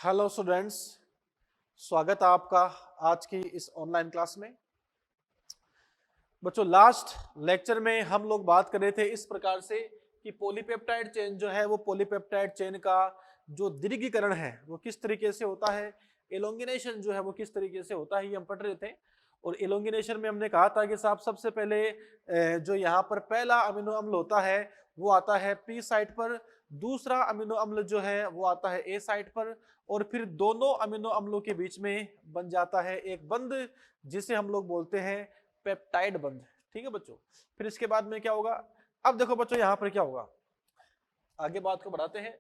Hello students, स्वागत है आपका आज की इस ऑनलाइन क्लास में। बच्चों, लास्ट लेक्चर में हम लोग बात कर रहे थे इस प्रकार से कि पॉलीपेप्टाइड चेन जो है वो पॉलीपेप्टाइड चेन का जो दीर्घीकरण है वो किस तरीके से होता है, एलोंगिनेशन जो है वो किस तरीके से होता है, ये हम पढ़ रहे थे। और एलोंगिनेशन में हमने कहा था कि साहब सबसे पहले जो यहाँ पर पहला अमीनो अम्ल होता है वो आता है पी साइट पर, दूसरा अमीनो अम्ल जो है वो आता है ए साइट पर, और फिर दोनों अमीनो अम्लों के बीच में बन जाता है एक बंध जिसे हम लोग बोलते हैं पेप्टाइड बंध। ठीक है बच्चों, फिर इसके बाद में क्या होगा? अब देखो बच्चों यहाँ पर क्या होगा, आगे बात को बढ़ाते हैं।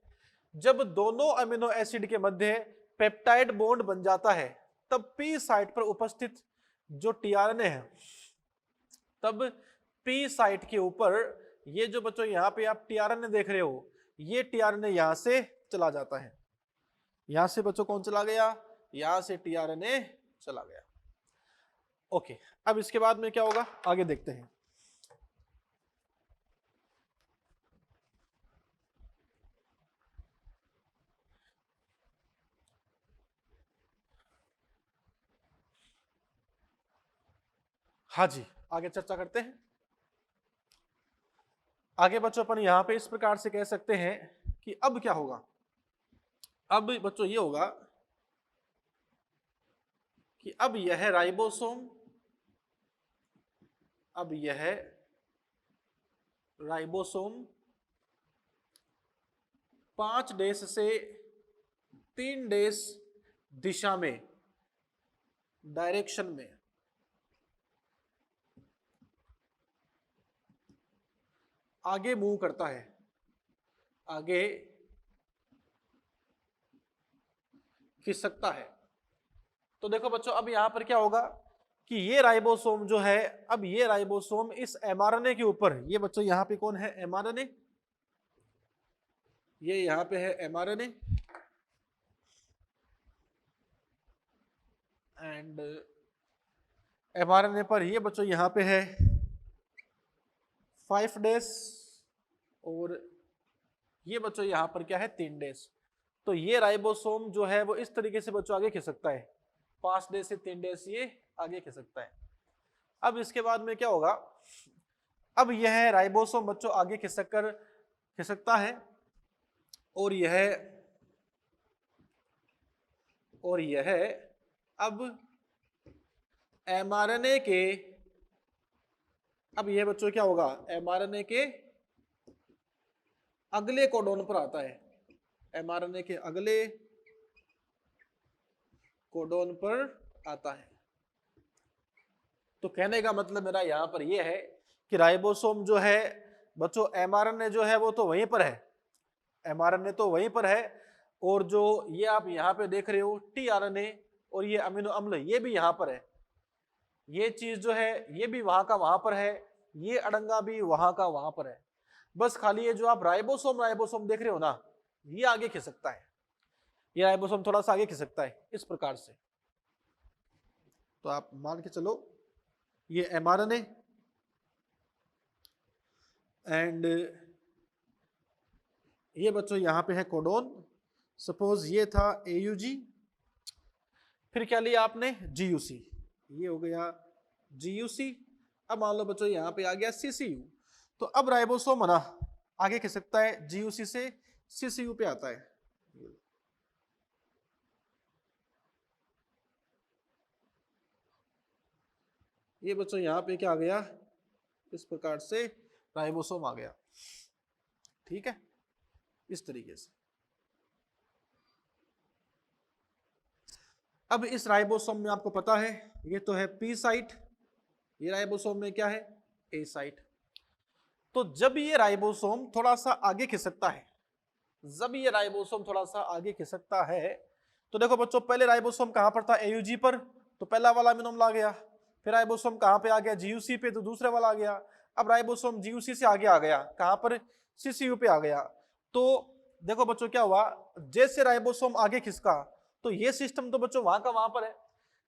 जब दोनों अमीनो एसिड के मध्य पेप्टाइड बॉन्ड बन जाता है तब पी साइट पर उपस्थित जो टीआरएनए है, तब पी साइट के ऊपर ये जो बच्चों यहाँ पे आप टीआरएनए देख रहे हो, ये टीआरएनए यहां से चला जाता है। यहां से बच्चों कौन चला गया? यहां से टीआरएनए चला गया। ओके, अब इसके बाद में क्या होगा आगे देखते हैं। हाँ जी, आगे चर्चा करते हैं। आगे बच्चों अपन यहां पे इस प्रकार से कह सकते हैं कि अब क्या होगा। अब बच्चों ये होगा कि अब यह राइबोसोम, अब यह राइबोसोम 5 डेज से 3 डेज दिशा में, डायरेक्शन में आगे मूव करता है, आगे खिसकता है। तो देखो बच्चों, अब यहां पर क्या होगा कि ये राइबोसोम जो है, अब ये राइबोसोम इस एमआरएनए के ऊपर, ये बच्चों यहां पे कौन है? एमआरएनए। ये यहां पे है एमआरएनए एंड एमआरएनए पर ये बच्चों यहां पे है 5 डेज, और ये बच्चों यहां पर क्या है 3 डेज। तो ये राइबोसोम जो है वो इस तरीके से बच्चों आगे खिसकता है, 5 डेज से 3 डेज ये आगे खिसकता है। अब इसके बाद में क्या होगा, अब यह राइबोसोम बच्चों आगे खिसकता है, और यह अब एमआरएनए के, अब यह बच्चों क्या होगा, एमआरएनए के अगले कोडोन पर आता है, एमआरएनए के अगले कोडोन पर आता है। तो कहने का मतलब मेरा यहां पर यह है कि राइबोसोम जो है बच्चों, एमआरएनए जो है वो तो वहीं पर है, एमआरएनए तो वहीं पर है, और जो ये आप यहां पे देख रहे हो टीआरएनए और ये अमीनो अम्ल ये भी यहां पर है, ये चीज जो है ये भी वहां का वहां पर है, ये अड़ंगा भी वहां का वहां पर है। बस खाली ये जो आप राइबोसोम देख रहे हो ना, ये आगे खिसकता है, ये राइबोसोम थोड़ा सा आगे खिसकता है इस प्रकार से। तो आप मान के चलो ये एमआरएनए एंड ये बच्चों यहां पे है कोडोन, सपोज ये था एयूजी, फिर क्या लिया आपने? जीयूसी, ये हो गया जीयूसी। अब मान लो बच्चों यहां पे आ गया सीसीयू। तो अब राइबोसोम ना आगे खिसकता है, जीयूसी से सीसीयू पे आता है। ये बच्चों यहां पे क्या आ गया, इस प्रकार से राइबोसोम आ गया। ठीक है, इस तरीके से। अब इस राइबोसोम में आपको पता है ये तो है पी साइट, ये राइबोसोम में क्या है? ए साइट। तो जब ये राइबोसोम थोड़ा सा आगे खिसकता है, जब ये राइबोसोम थोड़ा सा आगे खिसकता है, तो देखो बच्चों पहले राइबोसोम कहां पर था? एयूजी पर, तो पहला वाला अमीनो अम्ल आ गया। फिर राइबोसोम कहां पे आ गया? जीयूसी पे, तो दूसरा वाला आ गया। अब राइबोसोम जीयूसी से आगे आ गया, कहां पर? सीसीयू पे आ गया। तो देखो बच्चों क्या हुआ, जैसे राइबोसोम आगे खिसका तो ये सिस्टम तो बच्चों वहां का वहां पर है,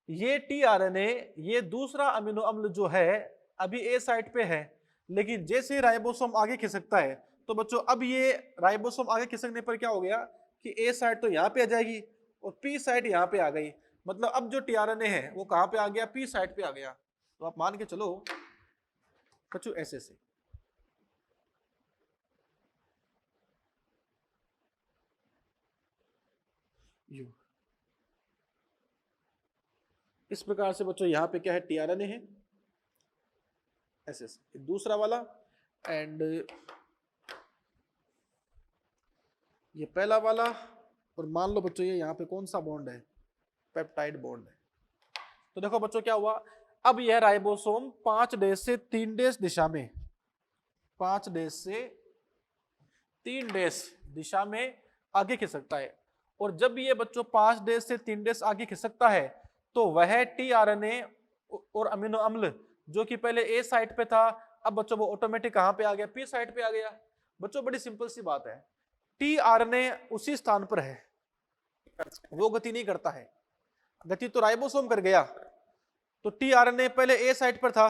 ये टीआरएनए, ये दूसरा अमीनो अम्ल जो है अभी ए साइट पे है, लेकिन जैसे राइबोसोम आगे खिसकता है तो बच्चों अब ये राइबोसोम आगे खिसकने पर क्या हो गया कि ए साइट तो यहाँ पे आ जाएगी और पी साइट यहाँ पे आ गई, मतलब अब जो टीआरएनए है वो कहाँ पे आ गया, पी साइट पे आ गया। तो आप मान के चलो बच्चों ऐसे से, यू इस प्रकार से बच्चों यहाँ पे क्या है, टीआरएनए है ऐसे से, दूसरा वाला एंड ये पहला वाला, और मान लो बच्चों ये यहाँ पे कौन सा बॉन्ड है, पेप्टाइड बॉन्ड है। तो देखो बच्चों क्या हुआ, अब यह राइबोसोम 5 डेज से 3 डेज दिशा में, 5 डेज से 3 डेज दिशा में आगे खिसकता है। और जब ये बच्चों 5 डेज से 3 डेज आगे खिसकता है तो वह टीआरएनए और अमीनो अम्ल जो कि पहले ए साइट पे था, अब बच्चों वो ऑटोमेटिक कहां पे आ गया, पी साइट पे आ गया। बच्चों बड़ी सिंपल सी बात है, टीआरएनए उसी स्थान पर है, वो गति नहीं करता है, गति तो राइबोसोम कर गया। तो टीआरएनए पहले ए साइट पर था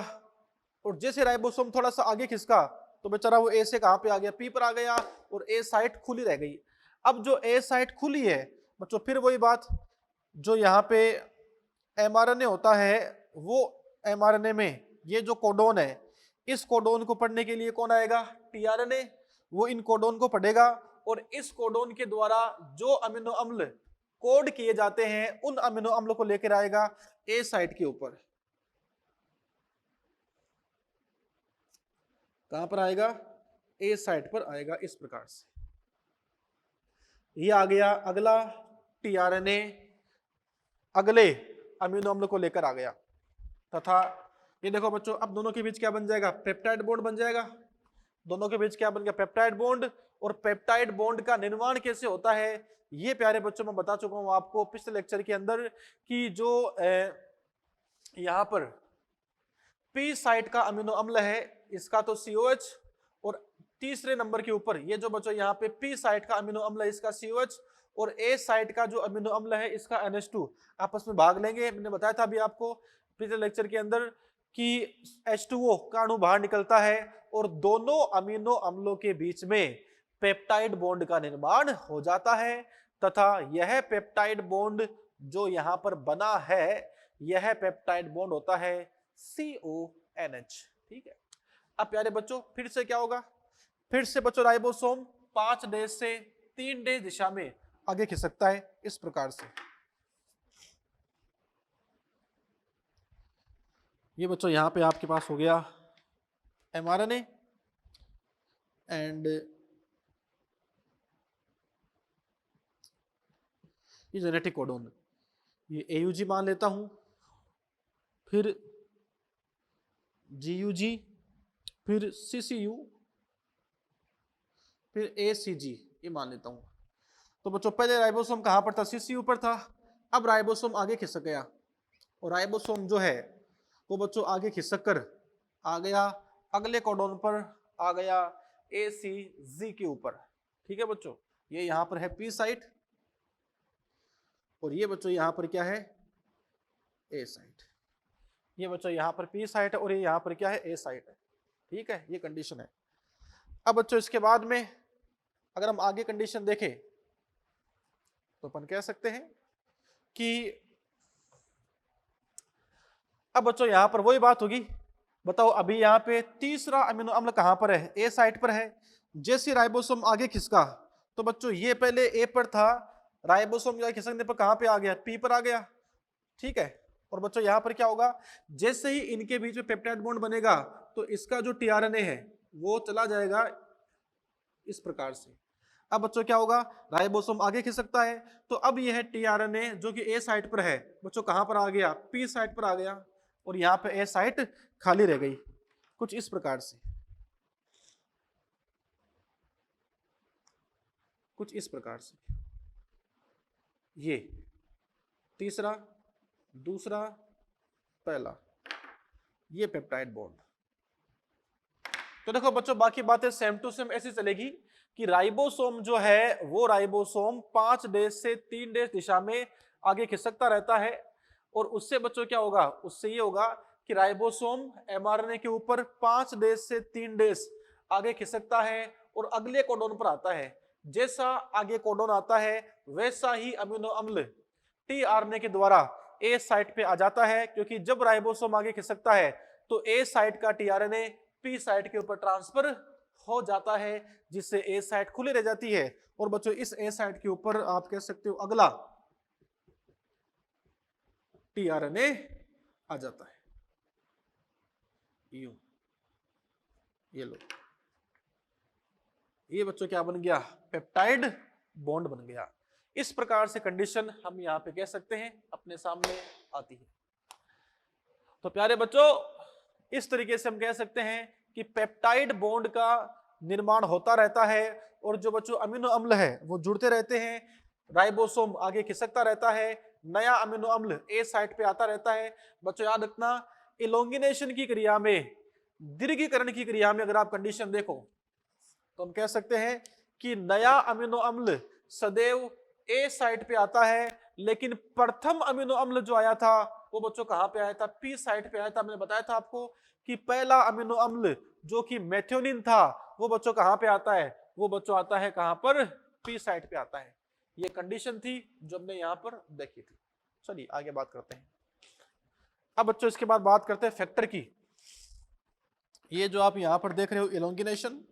और जैसे राइबोसोम थोड़ा सा आगे खिसका तो बेचारा वो ए से कहां पे आ गया, पी पर आ गया और ए साइट खुली रह गई। अब जो ए साइट खुली है बच्चों, फिर वही बात, जो यहाँ पे एमआरएनए होता है वो एमआरएनए में ये जो कोडोन है, इस कोडोन को पढ़ने के लिए कौन आएगा, टीआरएनए, वो इन कोडोन को पढ़ेगा और इस कोडोन के द्वारा जो अमीनो अम्ल कोड किए जाते हैं उन अमीनो अम्ल को लेकर आएगा ए साइट के ऊपर। कहां पर आएगा, ए साइट पर आएगा। इस प्रकार से ये आ गया अगला टीआरएनए अगले अमीनो अम्ल को लेकर आ गया, तथा ये देखो बच्चों अब दोनों के बीच क्या बन जाएगा, पेप्टाइड बॉन्ड बन जाएगा। दोनों के बीच क्या बन गया, पेप्टाइड बॉन्ड। और पेप्टाइड बॉन्ड का निर्माण कैसे होता है ये प्यारे बच्चों मैं बता चुका हूं आपको पिछले लेक्चर के अंदर कि जो यहां पर पी साइट का अमीनो अम्ल है इसका तो COH, और तीसरे नंबर के ऊपर ये जो बच्चों यहाँ पे पी साइट का अमीनो अम्ल है इसका COH, और ए साइट का जो अमीनो अम्ल है इसका NH2 आपस में भाग लेंगे। मैंने बताया था अभी आपको पिछले लेक्चर के अंदर कि H2O का अणु बाहर निकलता है और दोनों अमीनो अम्लों के बीच में पेप्टाइड बॉन्ड का निर्माण हो जाता है, तथा यह पेप्टाइड बॉन्ड जो यहाँ पर बना है यह पेप्टाइड बॉन्ड होता है CONH। ठीक है, अब प्यारे बच्चों फिर से क्या होगा, फिर से बच्चों राइबोसोम 5 डेज से 3 डेज दिशा में आगे खिसकता है इस प्रकार से। ये बच्चों यहां पे आपके पास हो गया एमआरएनए एंड ये जेनेटिक कोडोन, ये AUG मान लेता हूं, फिर GUG, फिर CCU, फिर ACG ये मान लेता हूं। तो बच्चों पहले राइबोसोम कहां पर था, CCU पर था, अब राइबोसोम आगे खिसक गया और राइबोसोम जो है वो बच्चों आगे खिसक कर आ गया अगले कोडोन पर, आ गया ACG के ऊपर। ठीक है बच्चों, ये यहां पर है पी साइट और ये बच्चों यहां पर क्या है, ए साइट। ये बच्चों यहां पर पी साइट है और ये यहां पर क्या है, ए साइट है। ठीक है, ये कंडीशन है। अब बच्चों इसके बाद में अगर हम आगे कंडीशन देखें तो अपन कह सकते हैं कि अब बच्चों यहां पर वही बात होगी, बताओ अभी यहां पे तीसरा अमीनो अम्ल कहां पर है, ए साइट पर है। जैसे राइबोसोम आगे खिसका तो बच्चों ये पहले ए पर था, राइबोसोम जाके खिसकने पर कहां पे आ गया, पी पर आ गया। ठीक है, और बच्चों यहां पर क्या होगा, जैसे ही इनके बीच में पेप्टाइड बॉन्ड बनेगा तो इसका जो टीआरएनए है वो चला जाएगा इस प्रकार से। अब बच्चों क्या होगा, राइबोसोम आगे खिसकता है तो अब यह टीआरएनए जो कि ए साइट पर है बच्चों कहां पर आ गया, पी साइट पर आ गया और यहां पे ए साइट खाली रह गई, कुछ इस प्रकार से, कुछ इस प्रकार से। ये तीसरा, दूसरा, पहला, ये पेप्टाइड बॉन्ड। तो देखो बच्चों बाकी बातें सेम टू सेम ऐसी चलेगी कि राइबोसोम जो है वो राइबोसोम 5 डेज से 3 डेज दिशा में आगे खिसकता रहता है और उससे बच्चों क्या होगा, उससे ये होगा कि राइबोसोम एमआरएनए के ऊपर 5 डेज से 3 डेज आगे खिसकता है और अगले कोडोन पर आता है। जैसा आगे कोडोन आता है वैसा ही अमीनो अम्ल टीआरएनए के द्वारा ए साइट पे आ जाता है, क्योंकि जब राइबोसोम आगे खिसकता है तो ए साइट का टीआरएनए पी साइट के ऊपर ट्रांसफर हो जाता है, जिससे ए साइट खुली रह जाती है। और बच्चों इस ए साइट के ऊपर आप कह सकते हो अगला टीआरएनए आ जाता है। यूं, ये लो, ये बच्चों क्या बन गया, पेप्टाइड बॉन्ड बन गया। इस प्रकार से कंडीशन हम यहां पे कह सकते हैं अपने सामने आती है। तो प्यारे बच्चों, इस तरीके से हम कह सकते हैं कि पेप्टाइड बॉन्ड का निर्माण होता रहता है, और जो बच्चों अमीनो अम्ल है वो जुड़ते रहते हैं, राइबोसोम आगे खिसकता रहता है, नया अमीनो अम्ल ए साइट पे आता रहता है। बच्चों याद रखना, इलोंगिनेशन की क्रिया में, दीर्घीकरण की क्रिया में अगर आप कंडीशन देखो तो हम कह सकते हैं कि नया अमीनो अम्ल सदैव ए साइट पे आता है, लेकिन प्रथम अमीनो अम्ल जो आया था वो बच्चों कहां पे आया था, पी साइट पे आया था। मैंने बताया था आपको कि पहला अमीनो अम्ल जो कि मेथियोनिन था वो बच्चों कहां पे आता है, वो बच्चों आता है कहां पर, पी साइट पे आता है। ये कंडीशन थी जो हमने यहां पर देखी थी। चलिए आगे बात करते हैं। अब बच्चों इसके बाद बात करते हैं फैक्टर की। ये जो आप यहां पर देख रहे हो इलोंगिनेशन,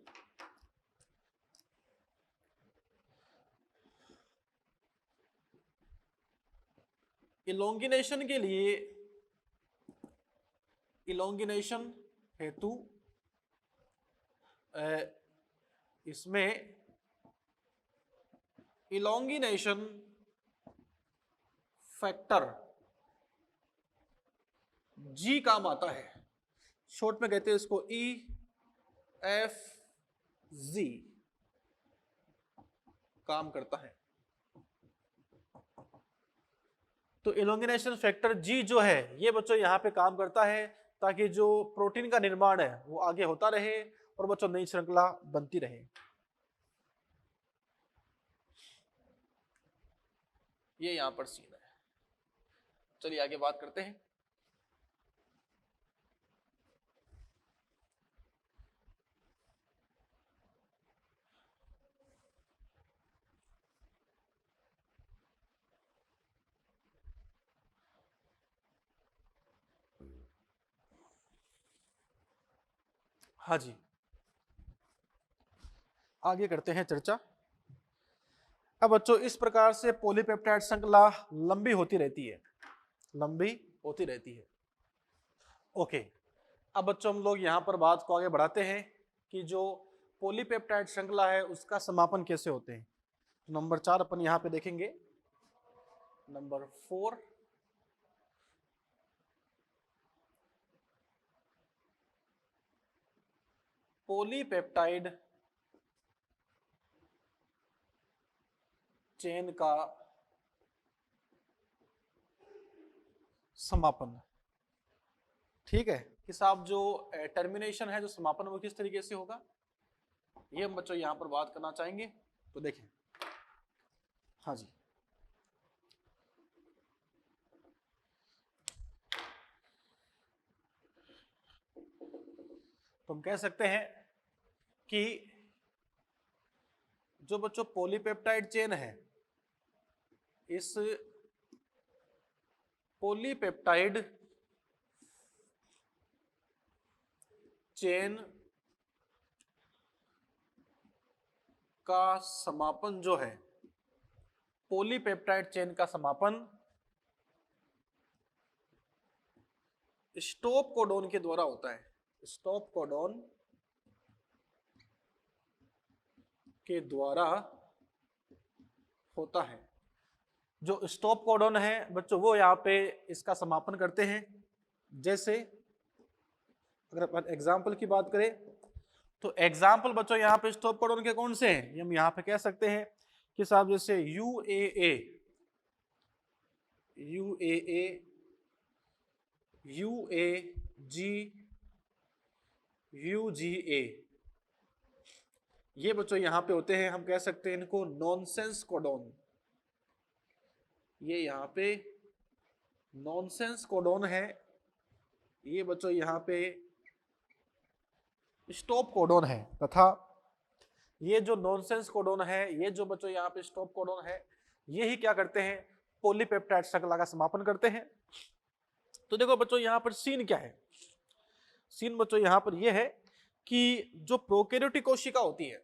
इलोंगिनेशन के लिए, इलोंगिनेशन हेतु इसमें इलोंगिनेशन फैक्टर जी काम आता है। शॉर्ट में कहते हैं इसको EFG काम करता है। तो इलोंगिनेशन फैक्टर जी जो है ये बच्चों यहां पे काम करता है, ताकि जो प्रोटीन का निर्माण है वो आगे होता रहे और बच्चों नई श्रृंखला बनती रहे। ये यहां पर सीन है। चलिए आगे बात करते हैं। हाँ जी, आगे करते हैं चर्चा। अब बच्चों इस प्रकार से पॉलीपेप्टाइड श्रृंखला लंबी होती रहती है, लंबी होती रहती है। ओके, अब बच्चों हम लोग यहाँ पर बात को आगे बढ़ाते हैं कि जो पॉलीपेप्टाइड श्रृंखला है उसका समापन कैसे होते हैं। तो नंबर 4 अपन यहाँ पे देखेंगे। नंबर 4, पॉलीपेप्टाइड चेन का समापन। ठीक है कि साहब, जो टर्मिनेशन है, जो समापन, वो किस तरीके से होगा, ये हम बच्चों यहां पर बात करना चाहेंगे। तो देखें, हाँ जी, तो हम कह सकते हैं कि जो बच्चों पॉलीपेप्टाइड चेन है, इस पॉलीपेप्टाइड चेन का समापन जो है, पॉलीपेप्टाइड चेन का समापन स्टॉप कोडॉन के द्वारा होता है। स्टॉप कोडॉन के द्वारा होता है। जो स्टॉप कोडॉन है बच्चों वो यहाँ पे इसका समापन करते हैं। जैसे अगर अपन एग्जाम्पल की बात करें तो एग्जाम्पल बच्चों यहाँ पे स्टॉप कोडॉन के कौन से हैं, हम यहाँ पे कह सकते हैं कि साहब जैसे UAA, UAG, UGA, ये बच्चों यहाँ पे होते हैं। हम कह सकते हैं इनको नॉनसेंस कोडॉन। ये यहाँ पे नॉनसेंस कोडॉन है, ये बच्चों यहाँ पे स्टॉप कोडॉन है। तथा ये जो नॉनसेंस कोडॉन है, ये जो बच्चों यहाँ पे स्टॉप कोडॉन है, ये ही क्या करते हैं, पॉलीपेप्टाइड श्रृंखला का समापन करते हैं। तो देखो बच्चों यहाँ पर सीन क्या है, सीन बच्चों यहाँ पर यह है कि जो प्रोकैरियोटिक कोशिका होती है,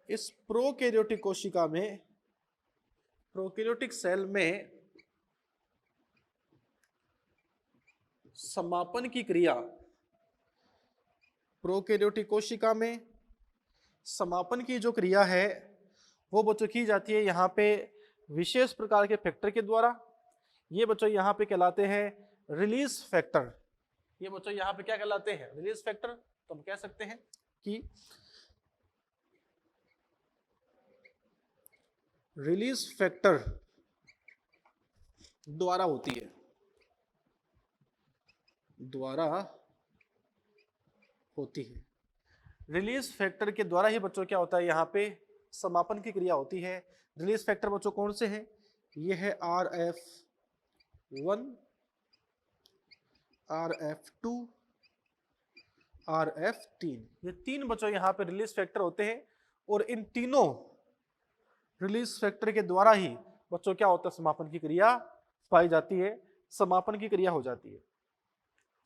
इस प्रोकैरियोटिक कोशिका में, प्रोकैरियोटिक सेल में समापन की क्रिया, प्रोकैरियोटिक कोशिका में समापन की जो क्रिया है वो बच्चों की जाती है यहाँ पे विशेष प्रकार के फैक्टर के द्वारा। ये बच्चों यहाँ पे कहलाते हैं रिलीज फैक्टर। ये बच्चों यहाँ पे क्या कहलाते हैं, रिलीज फैक्टर। तो हम कह सकते हैं कि रिलीज फैक्टर द्वारा होती है, द्वारा होती है। रिलीज फैक्टर के द्वारा ही बच्चों क्या होता है, यहाँ पे समापन की क्रिया होती है। रिलीज फैक्टर बच्चों कौन से हैं, ये है RF1, RF2, RF3। ये तीन बच्चों यहाँ पे रिलीज फैक्टर होते हैं और इन तीनों रिलीज फैक्टर के द्वारा ही बच्चों क्या होता है, समापन की क्रिया पाई जाती है, समापन की क्रिया हो जाती है।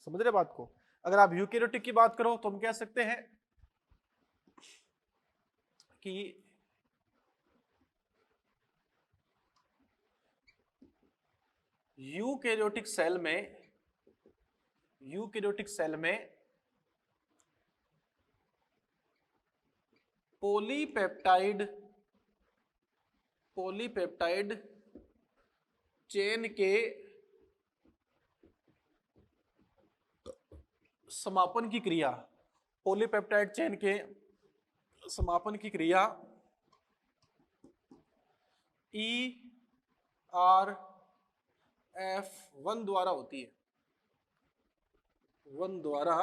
समझ रहे बात को। अगर आप यूकेरियोटिक की बात करो तो हम कह सकते हैं कि यूकेरियोटिक सेल में, यूकेरियोटिक सेल में पॉलीपेप्टाइड, पॉलीपेप्टाइड चेन के समापन की क्रिया, पॉलीपेप्टाइड चेन के समापन की क्रिया ERF1 द्वारा होती है, 1 द्वारा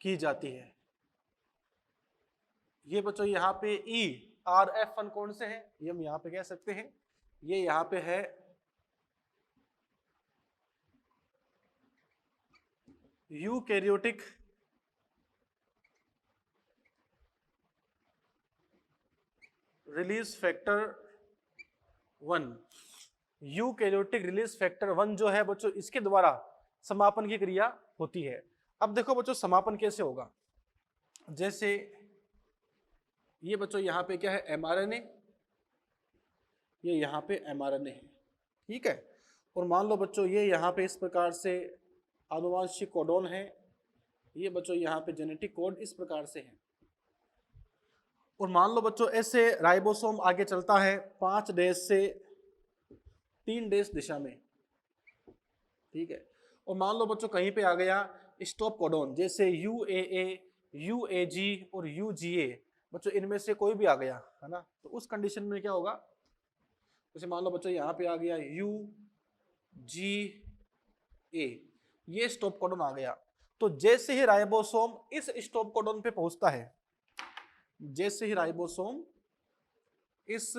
की जाती है। ये बच्चों यहाँ पे ERF1 कौन से हैं, ये हम यहाँ पे कह सकते हैं, ये यहाँ पे है eukaryotic release factor 1। Eukaryotic release factor 1 जो है बच्चों, इसके द्वारा समापन की क्रिया होती है। अब देखो बच्चों समापन कैसे होगा, जैसे ये बच्चों यहाँ पे क्या है, mRNA, ये यहाँ पे mRNA है, ठीक है। और मान लो बच्चों ये यहाँ पे इस प्रकार से आनुवांशिक कोडोन है, ये बच्चों यहाँ पे जेनेटिक कोड इस प्रकार से है। और मान लो बच्चों ऐसे राइबोसोम आगे चलता है 5 डेज से 3 डेज दिशा में, ठीक है। और मान लो बच्चों कहीं पे आ गया स्टॉप कोडोन, जैसे UAA, UAG और UGA, बच्चों इनमें से कोई भी आ गया है ना, तो उस कंडीशन में क्या होगा, जैसे मान लो बच्चों यहाँ पे आ गया UGA, ये स्टॉप कोडोन आ गया। तो जैसे ही राइबोसोम इस स्टॉप कोडोन पे पहुंचता है, जैसे ही राइबोसोम इस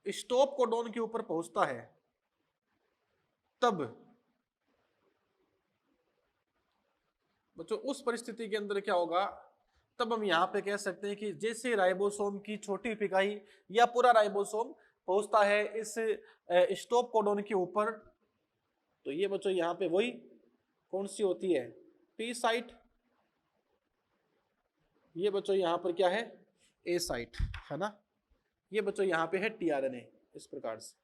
स्टॉप कोडोन के ऊपर पहुंचता है, तब बच्चों उस परिस्थिति के अंदर क्या होगा, तब हम यहां पे कह सकते हैं कि जैसे राइबोसोम की छोटी इकाई या पूरा राइबोसोम पहुंचता है इस स्टॉप कोडोन के ऊपर, तो ये बच्चों यहाँ पे वही कौन सी होती है, पी साइट। ये बच्चों यहाँ पर क्या है, ए साइट, है ना। ये बच्चों यहाँ पे है टीआरएनए, इस प्रकार से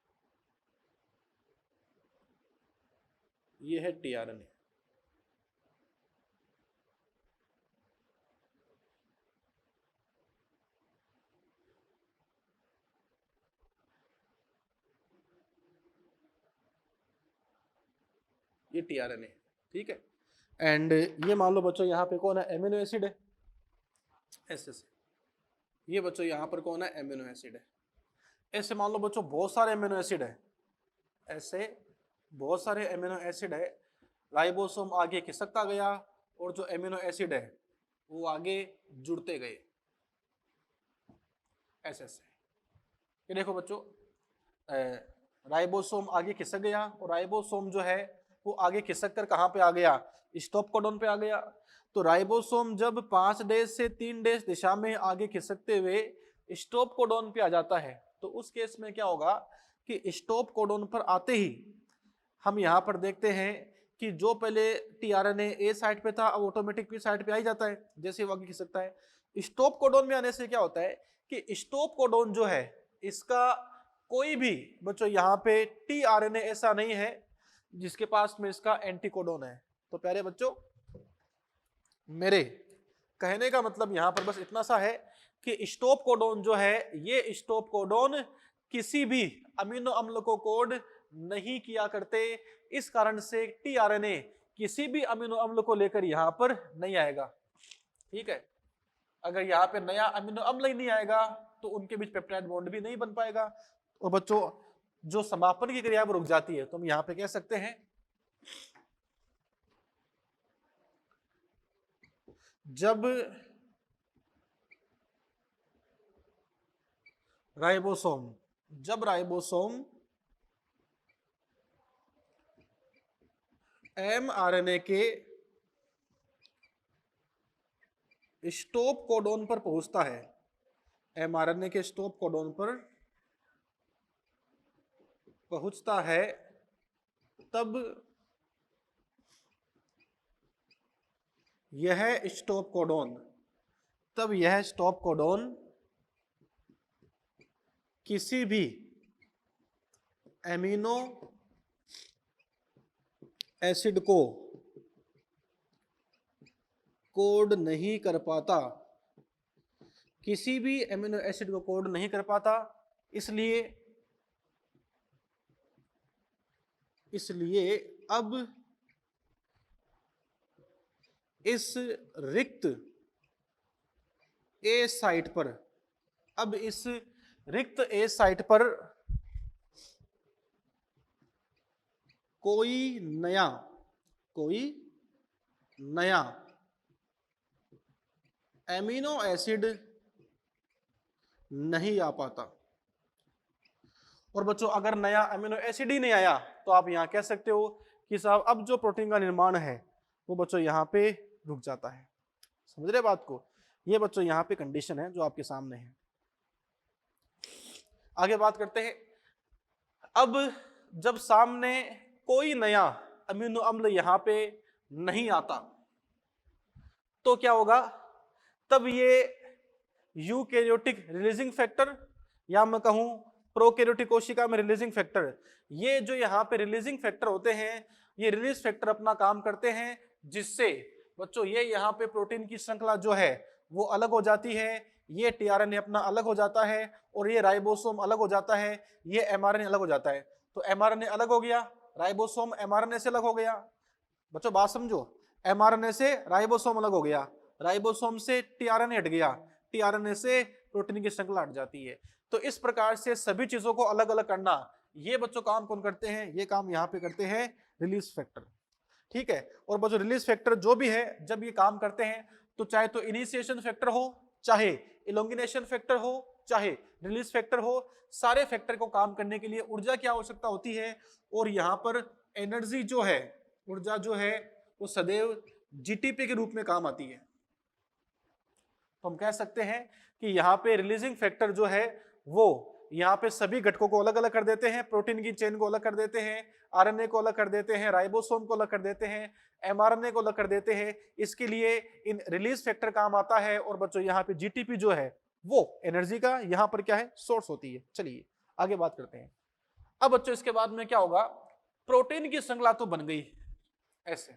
ये है टीआरएनए। ये टीआरएनए, ठीक है। एंड ये मान लो बच्चों यहाँ पे कौन है, एमिनो एसिड है, ऐसे से। ये बच्चों यहाँ पर कौन है, एमिनो एसिड है। ऐसे मान लो बच्चों बहुत सारे एमिनो एसिड है, ऐसे बहुत सारे एमिनो एसिड है। राइबोसोम आगे खिसकता गया और जो एमिनो एसिड है वो आगे जुड़ते गए, ऐसे ऐसे। ये देखो बच्चों राइबोसोम आगे खिसक गया और राइबोसोम जो है वो आगे खिसक कर कहाँ पे आ गया, स्टॉप कोडॉन पे आ गया। तो राइबोसोम जब 5 डेज से 3 डेज दिशा में आगे खिसकते हुए स्टॉप कोडॉन पे आ जाता है, तो उस केस में क्या होगा कि स्टॉप कोडॉन पर आते ही हम यहाँ पर देखते हैं कि जो पहले टीआरएनए ए साइट पे था अब ऑटोमेटिक पी साइट पे आ ही जाता है जैसे वो आगे खिसकता है। स्टॉप कोडॉन में आने से क्या होता है कि स्टॉप कोडॉन जो है इसका कोई भी बच्चों यहाँ पे टीआरएनए ऐसा नहीं है जिसके पास में इसका एंटीकोडोन है। तो प्यारे बच्चों, मेरे कहने का मतलब यहां पर बस इतना सा है कि स्टॉप कोडोन जो है ये स्टॉप कोडोन किसी भी अमीनो अम्ल को कोड नहीं किया करते, इस कारण से टीआरएनए किसी भी अमीनो अम्ल को लेकर यहां पर नहीं आएगा। ठीक है, अगर यहाँ पे नया अमीनो अम्ल ही नहीं आएगा तो उनके बीच पेप्टाइड बॉन्ड भी नहीं बन पाएगा और बच्चों जो समापन की क्रिया वो रुक जाती है। तो हम यहाँ पे कह सकते हैं जब राइबोसोम एमआरएनए के स्टॉप कोडोन पर पहुंचता है, एमआरएनए के स्टॉप कोडोन पर पहुंचता है, तब यह स्टॉप कोडोन किसी भी एमिनो एसिड को कोड नहीं कर पाता, किसी भी एमिनो एसिड को कोड नहीं कर पाता। इसलिए अब इस रिक्त ए साइट पर कोई नया एमिनो एसिड नहीं आ पाता। और बच्चों अगर नया अमीनो एसिड ही नहीं आया तो आप यहां कह सकते हो कि साहब अब जो प्रोटीन का निर्माण है वो बच्चों यहां पे रुक जाता है। समझ रहे बात को? ये बच्चों यहां पे कंडीशन है जो आपके सामने है। आगे बात करते हैं। अब जब सामने कोई नया अमीनो अम्ल यहां पे नहीं आता तो क्या होगा, तब ये यूकैरियोटिक रिलीजिंग फैक्टर या मैं कहूं प्रोकैरियोटिक कोशिका में रिलीजिंग फैक्टर, ये जो यहाँ पे रिलीजिंग फैक्टर होते हैं ये रिलीज फैक्टर अपना काम करते हैं, जिससे बच्चों ये यहाँ पे प्रोटीन की श्रृंखला जो है वो अलग हो जाती है, ये टीआरएनए अपना अलग हो जाता है और ये राइबोसोम अलग हो जाता है, ये एमआरएनए अलग हो जाता है। तो एमआरएनए अलग हो गया, राइबोसोम एमआरएनए से अलग हो गया। बच्चों बात समझो, एमआरएनए से राइबोसोम अलग हो गया, राइबोसोम से टीआरएनए हट गया, टीआरएनए से प्रोटीन की श्रृंखला हट जाती है। तो इस प्रकार से सभी चीजों को अलग अलग करना, ये बच्चों काम कौन करते हैं, ये काम यहाँ पे करते हैं रिलीज फैक्टर। ठीक है, और बच्चों रिलीज फैक्टर जो भी है जब ये काम करते हैं तो चाहे तो इनिशिएशन फैक्टर हो, चाहे इलोंगिनेशन फैक्टर हो, चाहे रिलीज फैक्टर हो, सारे फैक्टर को काम करने के लिए ऊर्जा की आवश्यकता होती है। और यहाँ पर एनर्जी जो है, ऊर्जा जो है वो सदैव जीटीपी के रूप में काम आती है। तो हम कह सकते हैं कि यहाँ पे रिलीजिंग फैक्टर जो है वो यहाँ पे सभी घटकों को अलग अलग कर देते हैं, प्रोटीन की चेन को अलग कर देते हैं, आरएनए को अलग कर देते हैं, राइबोसोम को अलग कर देते हैं, एमआरएनए को अलग कर देते हैं। इसके लिए इन रिलीज फैक्टर काम आता है। और बच्चों यहाँ पे जीटीपी जो है वो एनर्जी का यहाँ पर क्या है, सोर्स होती है। चलिए आगे बात करते हैं। अब बच्चों इसके बाद में क्या होगा, प्रोटीन की श्रृंखला तो बन गई, ऐसे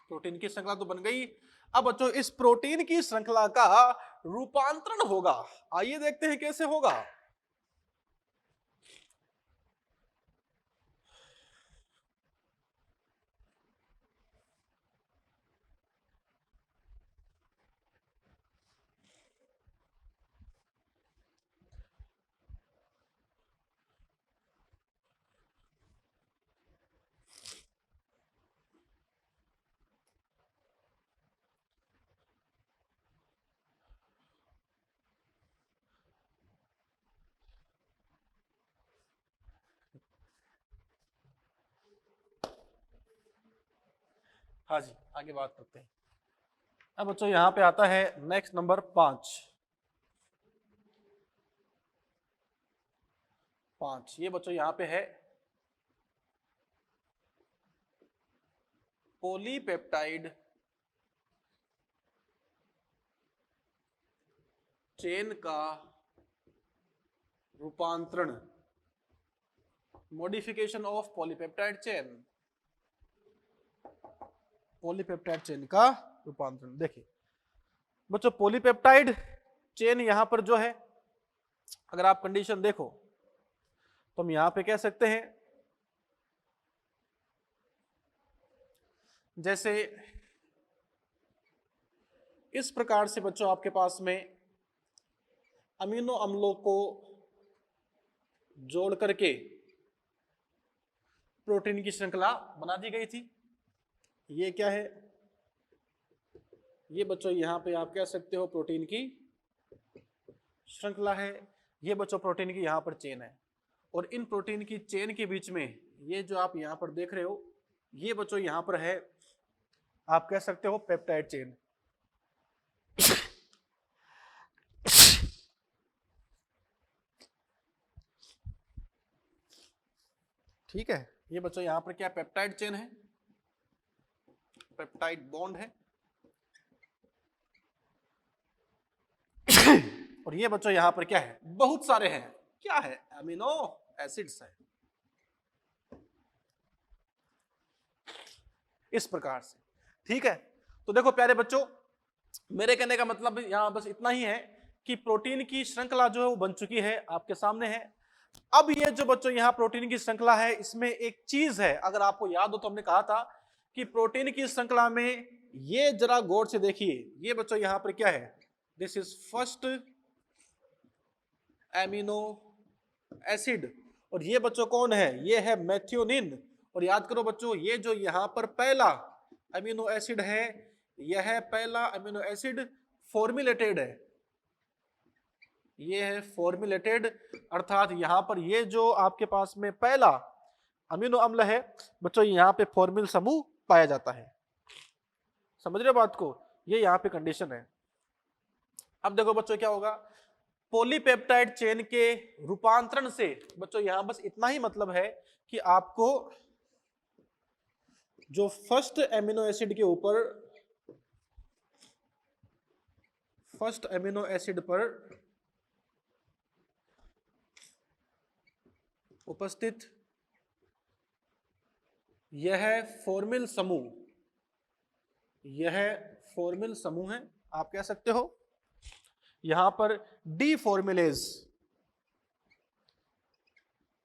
प्रोटीन की श्रृंखला तो बन गई। अब बच्चों इस प्रोटीन की श्रृंखला का रूपांतरण होगा, आइए देखते हैं कैसे होगा। हाँ जी, आगे बात करते हैं। अब बच्चों यहाँ पे आता है नेक्स्ट नंबर 5। ये बच्चों यहाँ पे है पॉलीपेप्टाइड चेन का रूपांतरण, modification of polypeptide chain. Polypeptide chain का रूपांतरण। देखिए बच्चों पॉलीपेप्टाइड चेन यहां पर जो है, अगर आप कंडीशन देखो तो हम यहां पे कह सकते हैं जैसे इस प्रकार से बच्चों आपके पास में अमीनो अम्लों को जोड़ करके प्रोटीन की श्रृंखला बना दी गई थी। ये क्या है, ये बच्चों यहां पे आप कह सकते हो प्रोटीन की श्रृंखला है। ये बच्चों प्रोटीन की यहां पर चेन है, और इन प्रोटीन की चेन के बीच में ये जो आप यहां पर देख रहे हो, ये बच्चों यहां पर है, आप कह सकते हो पेप्टाइड चेन। ठीक है, ये बच्चों यहां पर क्या पेप्टाइड चेन है, पेप्टाइड बॉन्ड है। और ये बच्चों यहां पर क्या है, बहुत सारे हैं, क्या है, अमीनो एसिड्स है। इस प्रकार से, ठीक है। तो देखो प्यारे बच्चों, मेरे कहने का मतलब यहां बस इतना ही है कि प्रोटीन की श्रृंखला जो है वो बन चुकी है, आपके सामने है। अब ये जो बच्चों यहाँ प्रोटीन की श्रृंखला है, इसमें एक चीज है, अगर आपको याद हो तो हमने कहा था कि प्रोटीन की श्रृंखला में ये जरा गौर से देखिए, ये बच्चों यहाँ पर क्या है, this is first amino acid, और ये बच्चों कौन है, ये है मेथियोनिन। और याद करो बच्चों, ये जो यहाँ पर पहला अमीनो एसिड है, यह पहला अमीनो एसिड फॉर्मुलेटेड है, ये है फॉर्मुलेटेड, अर्थात यहां पर ये जो आपके पास में पहला अमीनो अम्ल है बच्चों, यहां पे फॉर्मिल समूह पाया जाता है। समझ रहे हो बात को, ये यहां पे कंडीशन है। अब देखो बच्चों क्या होगा, पॉलीपेप्टाइड चेन के रूपांतरण से बच्चों यहां बस इतना ही मतलब है कि आपको जो फर्स्ट एमिनो एसिड के ऊपर, फर्स्ट एमिनो एसिड पर उपस्थित यह फॉर्मिल समूह, यह फॉर्मिल समूह है, आप कह सकते हो यहां पर डी फॉर्मुलेज,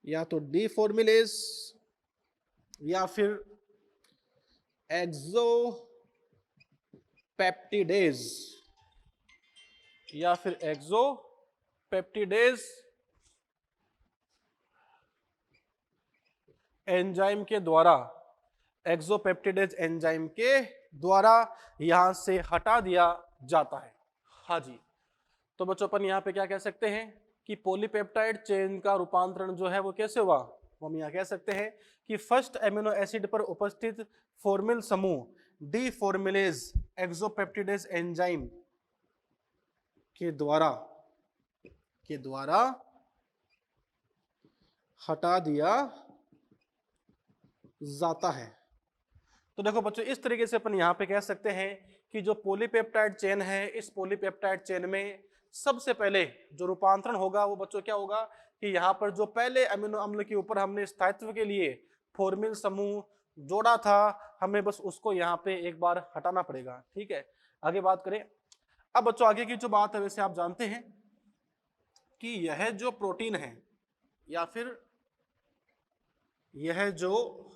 या तो डी फॉर्मुलेज या फिर एक्सोपेप्टिडेज, या फिर एक्सोपेप्टिडेज एंजाइम के द्वारा, एक्सोपेप्टिडेज एंजाइम के द्वारा यहां से हटा दिया जाता है। हाँ जी, तो बच्चों अपन यहां पे क्या कह सकते हैं कि पॉलीपेप्टाइड चेन का रूपांतरण जो है वो कैसे हुआ, हम यहां कह सकते हैं कि फर्स्ट एमिनो एसिड पर उपस्थित फॉर्मिल समूह डी फॉर्मुलेज एक्सोपेप्टिडेज एंजाइम के द्वारा हटा दिया जाता है। तो देखो बच्चों, इस तरीके से अपन यहां पे कह सकते हैं कि जो पॉलीपेप्टाइड चेन है, इस पॉलीपेप्टाइड चेन में सबसे पहले जो रूपांतरण होगा वो बच्चों क्या होगा कि यहाँ पर जो पहले अमीनो अम्ल के ऊपर हमने स्थायित्व के लिए फॉर्मिल समूह जोड़ा था, हमें बस उसको यहाँ पे एक बार हटाना पड़ेगा। ठीक है, आगे बात करें। अब बच्चों आगे की जो बात है, वैसे आप जानते हैं कि यह जो प्रोटीन है या फिर यह जो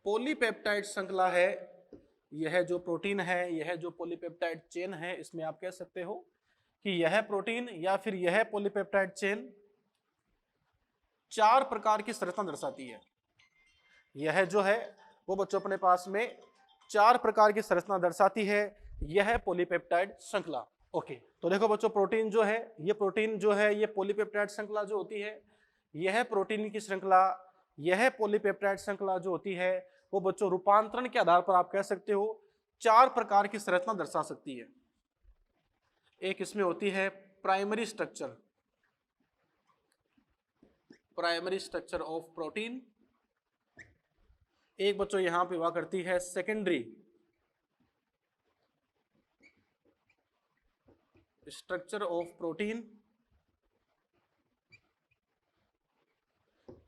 पॉलीपेप्टाइड श्रृंखला है, यह जो प्रोटीन है, यह जो पॉलीपेप्टाइड चेन है, इसमें आप कह सकते हो कि यह प्रोटीन या फिर यह पॉलीपेप्टाइड चेन 4 प्रकार की संरचना दर्शाती है। यह जो है वो बच्चों अपने पास में 4 प्रकार की संरचना दर्शाती है, यह पॉलीपेप्टाइड श्रृंखला। ओके, तो देखो बच्चों, प्रोटीन जो है, ये प्रोटीन जो है, ये पॉलीपेप्टाइड श्रृंखला जो होती है, यह प्रोटीन की श्रृंखला यह पॉलीपेप्टाइड श्रृंखला जो होती है वो बच्चों रूपांतरण के आधार पर आप कह सकते हो 4 प्रकार की संरचना दर्शा सकती है। एक इसमें होती है primary structure, primary structure of protein. एक बच्चों यहां पे हुआ करती है secondary structure of protein,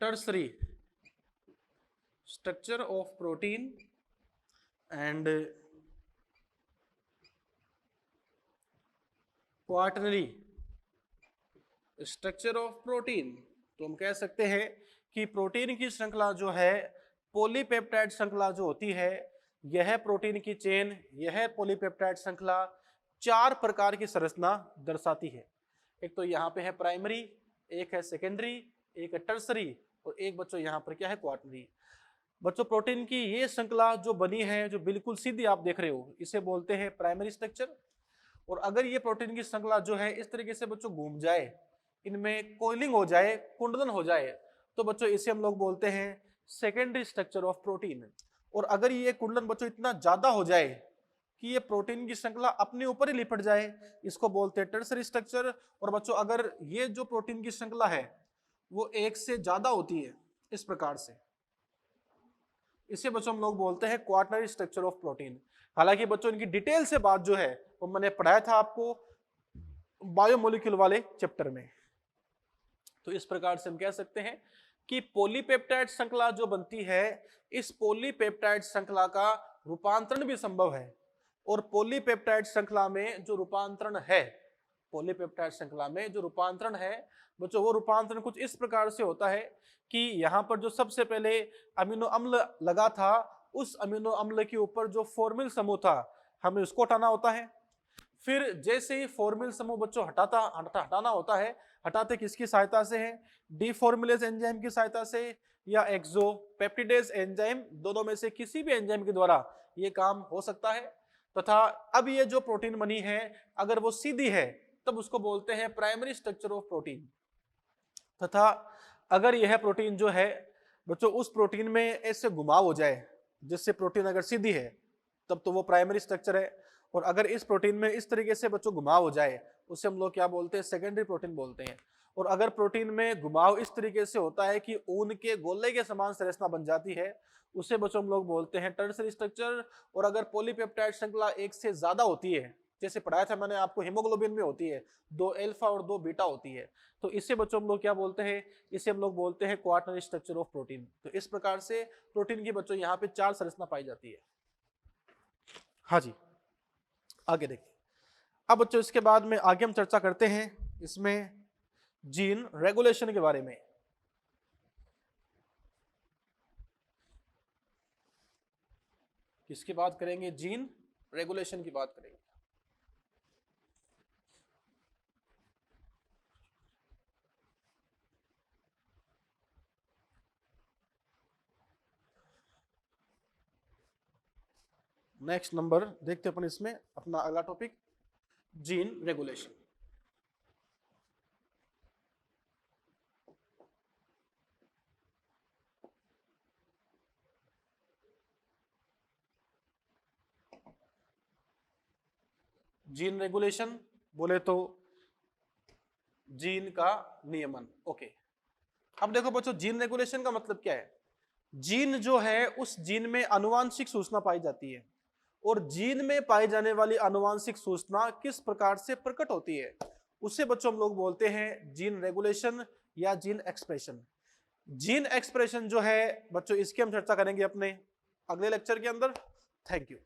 tertiary structure of protein and quarterly structure of protein. तो हम कह सकते हैं कि प्रोटीन की श्रृंखला जो है, पॉलीपेप्टाइड श्रृंखला जो होती है, यह प्रोटीन की चेन, यह पॉलीपेप्टाइड श्रृंखला 4 प्रकार की संरचना दर्शाती है। एक तो यहाँ पे है प्राइमरी, एक है सेकेंडरी, एक है टर्सरी और एक बच्चों यहाँ पर क्या है क्वार्टरली। बच्चों प्रोटीन की ये श्रृंखला जो बनी है, जो बिल्कुल सीधी आप देख रहे हो, इसे बोलते हैं प्राइमरी स्ट्रक्चर। और अगर ये प्रोटीन की श्रृंखला जो है इस तरीके से बच्चों घूम जाए, इनमें कोइलिंग हो जाए, कुंडलन हो जाए, तो बच्चों इसे हम लोग बोलते हैं सेकेंडरी स्ट्रक्चर ऑफ प्रोटीन। और अगर ये कुंडलन बच्चों इतना ज्यादा हो जाए कि ये प्रोटीन की श्रृंखला अपने ऊपर ही लिपट जाए, इसको बोलते हैं टर्सरी स्ट्रक्चर। और बच्चों अगर ये जो प्रोटीन की श्रृंखला है वो एक से ज्यादा होती है इस प्रकार से, इसे बच्चों हम लोग बोलते हैं क्वार्टरली स्ट्रक्चर ऑफ प्रोटीन। हालांकि बच्चों इनकी डिटेल से बात जो है वो मैंने पढ़ाया था आपको बायोमोलिक्यूल वाले चैप्टर में। तो इस प्रकार से हम कह सकते हैं कि पॉलीपेप्टाइड श्रृंखला जो बनती है, इस पॉलीपेप्टाइड श्रृंखला का रूपांतरण भी संभव है। और पॉलीपेप्टाइड श्रृंखला में जो रूपांतरण है, पॉलीपेप्टाइड श्रृंखला में जो रूपांतरण है बच्चों, वो रूपांतरण कुछ इस प्रकार से होता है कि यहाँ पर जो सबसे पहले अमीनो अम्ल लगा था, उस अमीनो अम्ल के ऊपर जो फॉर्मिल समूह था, हमें उसको हटाना होता है। फिर जैसे ही फॉर्मिल समूह बच्चों हटाना होता है, हटाते किसकी सहायता से है? डीफॉर्मिलेज एंजाइम की सहायता से या एक्सोपेप्टिडेज एंजाइम, दोनों में से किसी भी एंजाइम के द्वारा ये काम हो सकता है। तथा अब ये जो प्रोटीन बनी है, अगर वो सीधी है तब उसको बोलते हैं प्राइमरी स्ट्रक्चर ऑफ प्रोटीन। तथा अगर यह प्रोटीन जो है बच्चों, उस प्रोटीन में ऐसे घुमाव हो जाए जिससे प्रोटीन अगर सीधी है तब तो वो प्राइमरी स्ट्रक्चर है। और अगर इस प्रोटीन में इस तरीके से बच्चों घुमाव हो जाए, उसे हम लोग क्या बोलते हैं? सेकेंडरी प्रोटीन बोलते हैं। और अगर प्रोटीन में घुमाव इस तरीके से होता है कि ऊन के गोले के समान संरचना बन जाती है, उसे बच्चों हम लोग बोलते हैं टर्सरी स्ट्रक्चर। और अगर पॉलीपेप्टाइड श्रृंखला एक से ज्यादा होती है, जैसे पढ़ाया था मैंने आपको हीमोग्लोबिन में होती है 2 अल्फा और 2 बीटा होती है, तो इसे बच्चों हम लोग क्या बोलते हैं? इसे हम लोग बोलते हैं क्वार्टरली स्ट्रक्चर ऑफ प्रोटीन। तो इस प्रकार से प्रोटीन की बच्चों यहाँ पे 4 संरचना पाई जाती है। हाँ जी, आगे देखिए। अब बच्चों इसके बाद में आगे हम चर्चा करते हैं इसमें जीन रेगुलेशन के बारे में। किसकी बात करेंगे? जीन रेगुलेशन की बात करेंगे। नेक्स्ट नंबर देखते अपन इसमें अपना अगला topic, gene regulation. Gene regulation बोले तो जीन का नियमन। ओके, अब देखो बच्चों, जीन रेगुलेशन का मतलब क्या है? जीन जो है, उस जीन में आनुवांशिक सूचना पाई जाती है। और जीन में पाई जाने वाली आनुवांशिक सूचना किस प्रकार से प्रकट होती है, उसे बच्चों हम लोग बोलते हैं जीन रेगुलेशन या जीन एक्सप्रेशन। जीन एक्सप्रेशन जो है बच्चों, इसकी हम चर्चा करेंगे अपने अगले लेक्चर के अंदर। Thank you.